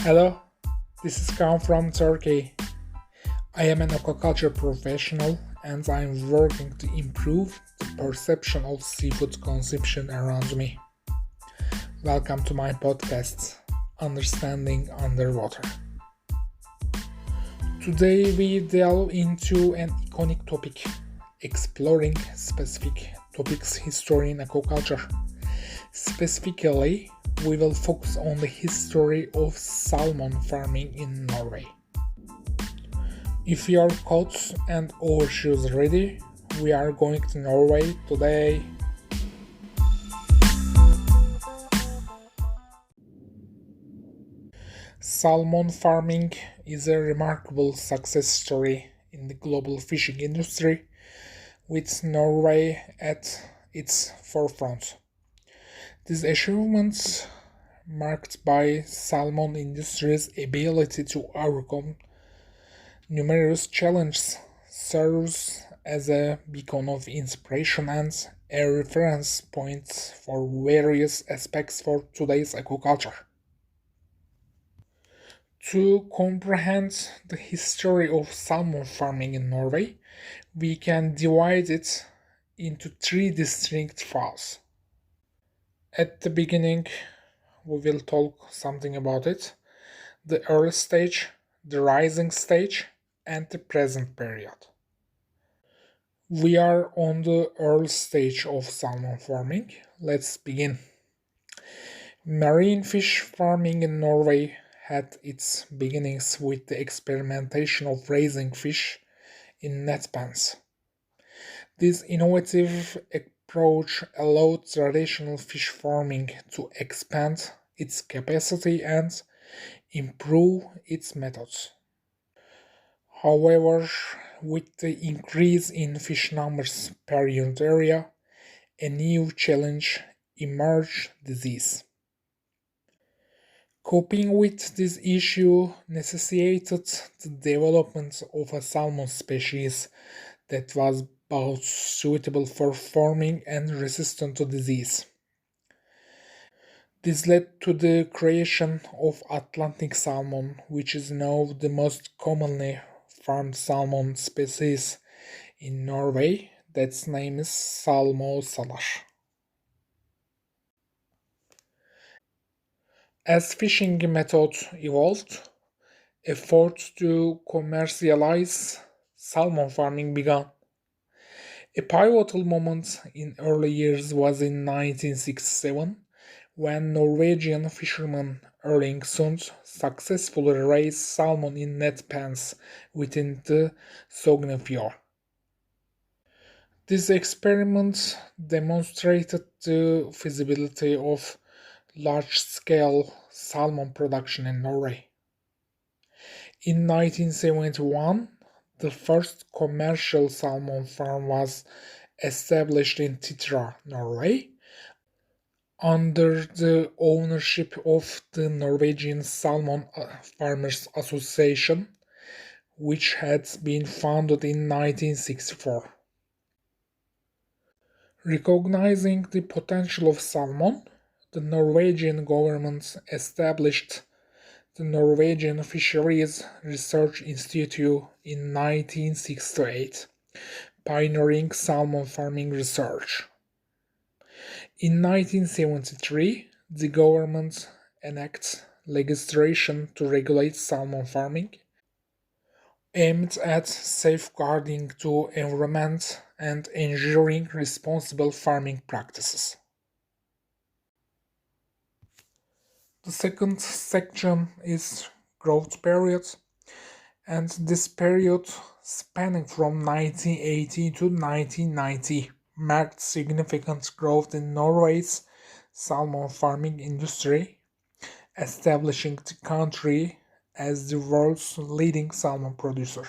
Hello, this is Kaan from Turkey. I am an aquaculture professional and I'm working to improve the perception of seafood consumption around me. Welcome to my podcast, Understanding Underwater. Today we delve into an iconic topic, exploring specific topics history in aquaculture. Specifically, we will focus on the history of salmon farming in Norway. If your coats and overshoes ready, we are going to Norway today. Salmon farming is a remarkable success story in the global fishing industry, with Norway at its forefront. These achievements, marked by salmon industry's ability to overcome numerous challenges, serves as a beacon of inspiration and a reference point for various aspects for today's aquaculture. To comprehend the history of salmon farming in Norway, we can divide it into three distinct phases. At the beginning, we will talk something about it: the early stage, the rising stage, and the present period. We are on the early stage of salmon farming. Let's begin. Marine fish farming in Norway had its beginnings with the experimentation of raising fish in net pens. This innovative approach allowed traditional fish farming to expand its capacity and improve its methods. However, with the increase in fish numbers per unit area, a new challenge emerged: disease. Coping with this issue necessitated the development of a salmon species that was both suitable for farming and resistant to disease. This led to the creation of Atlantic salmon, which is now the most commonly farmed salmon species in Norway. That's name is Salmo salar. As fishing methods evolved, efforts to commercialize salmon farming began. A pivotal moment in early years was in 1967 when Norwegian fisherman Erling Sund successfully raised salmon in net pens within the Sognefjord. This experiment demonstrated the feasibility of large-scale salmon production in Norway. In 1971, the first commercial salmon farm was established in Titra, Norway, under the ownership of the Norwegian Salmon Farmers Association, which had been founded in 1964. Recognizing the potential of salmon, the Norwegian government established the Norwegian Fisheries Research Institute in 1968, pioneering salmon farming research. In 1973, the government enacted legislation to regulate salmon farming, aimed at safeguarding the environment and ensuring responsible farming practices. The second section is growth period, and this period, spanning from 1980 to 1990, marked significant growth in Norway's salmon farming industry, establishing the country as the world's leading salmon producer.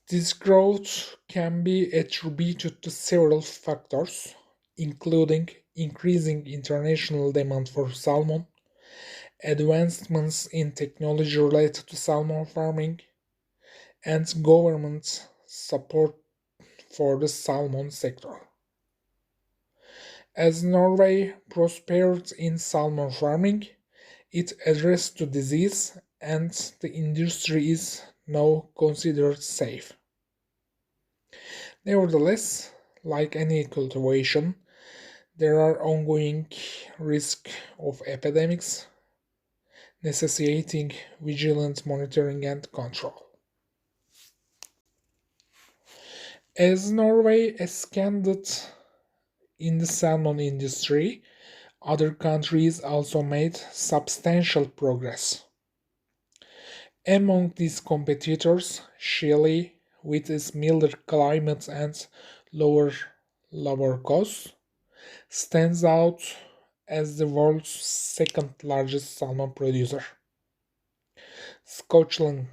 This growth can be attributed to several factors, including increasing international demand for salmon, advancements in technology related to salmon farming, and government support for the salmon sector. As Norway prospered in salmon farming, It addressed the disease and the industry is now considered safe. Nevertheless, like any cultivation, there are ongoing risks of epidemics necessitating vigilant monitoring and control. As Norway expanded in the salmon industry, other countries also made substantial progress. Among these competitors, Chile, with its milder climate and lower labor costs, stands out as the world's second largest salmon producer. Scotland,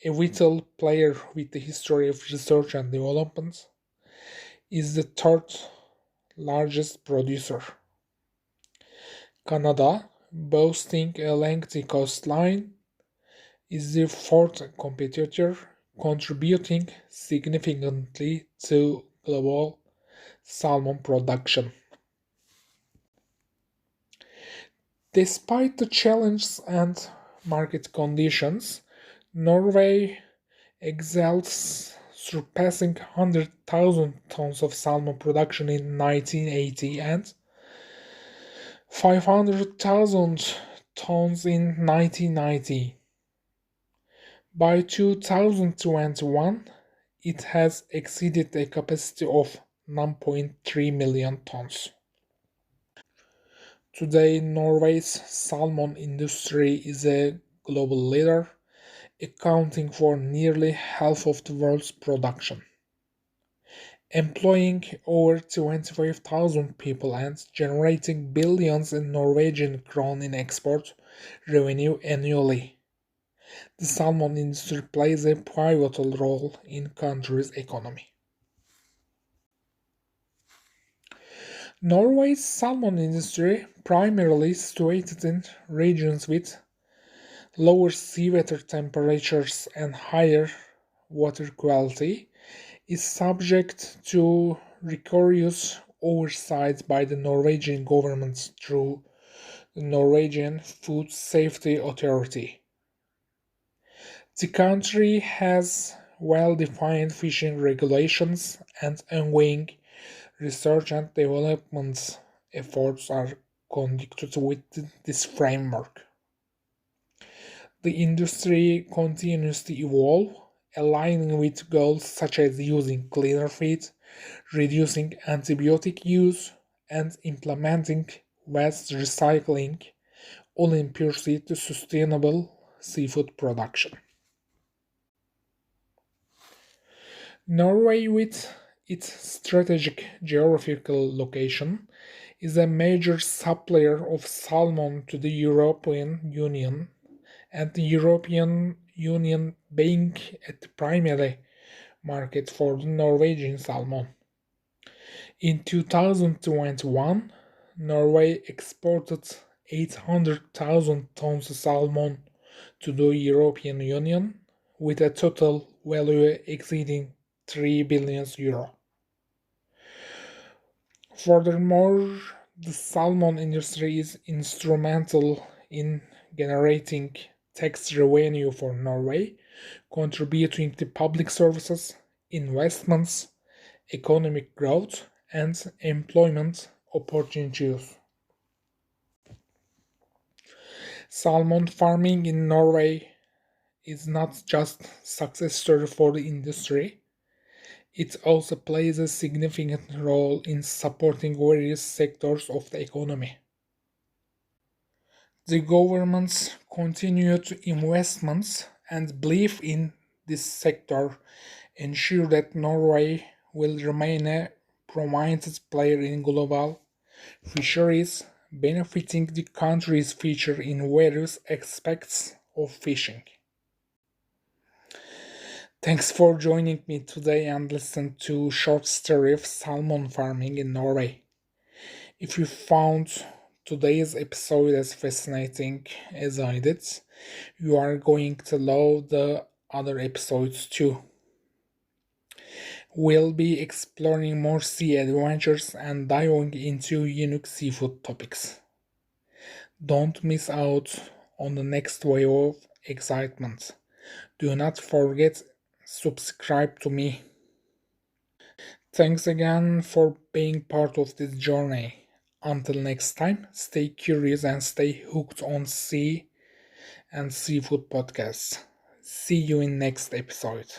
a vital player with a history of research and development, is the third largest producer. Canada, boasting a lengthy coastline, is the fourth competitor, contributing significantly to global salmon production. Despite the challenges and market conditions, Norway excels, surpassing 100,000 tons of salmon production in 1980 and 500,000 tons in 1990. By 2021, it has exceeded a capacity of 9.3 million tons. Today, Norway's salmon industry is a global leader, accounting for nearly half of the world's production, employing over 25,000 people and generating billions in Norwegian krone in export revenue annually. The salmon industry plays a pivotal role in country's economy. Norway's salmon industry, primarily situated in regions with lower seawater temperatures and higher water quality, is subject to rigorous oversight by the Norwegian government through the Norwegian Food Safety Authority. The country has well-defined fishing regulations and ongoing research and development efforts are conducted within this framework. The industry continues to evolve, aligning with goals such as using cleaner feed, reducing antibiotic use, and implementing waste recycling, all in pursuit of sustainable seafood production. Norway, with its strategic geographical location, is a major supplier of salmon to the European Union, and the European Union being at the primary market for the Norwegian salmon. In 2021, Norway exported 800,000 tons of salmon to the European Union, with a total value exceeding 3 billion euro. Furthermore, the salmon industry is instrumental in generating tax revenue for Norway, contributing to public services, investments, economic growth, and employment opportunities. Salmon farming in Norway is not just success story for the industry, it also plays a significant role in supporting various sectors of the economy. The government's continued investments and belief in this sector ensure that Norway will remain a prominent player in global fisheries, benefiting the country's future in various aspects of fishing. Thanks for joining me today and listen to short story of salmon farming in Norway. If you found today's episode as fascinating as I did, you are going to love the other episodes too. We'll be exploring more sea adventures and diving into unique seafood topics. Don't miss out on the next wave of excitement. Do not forget subscribe to me. Thanks again for being part of this journey. Until next time, stay curious and stay hooked on sea and seafood podcasts. See you in next episode.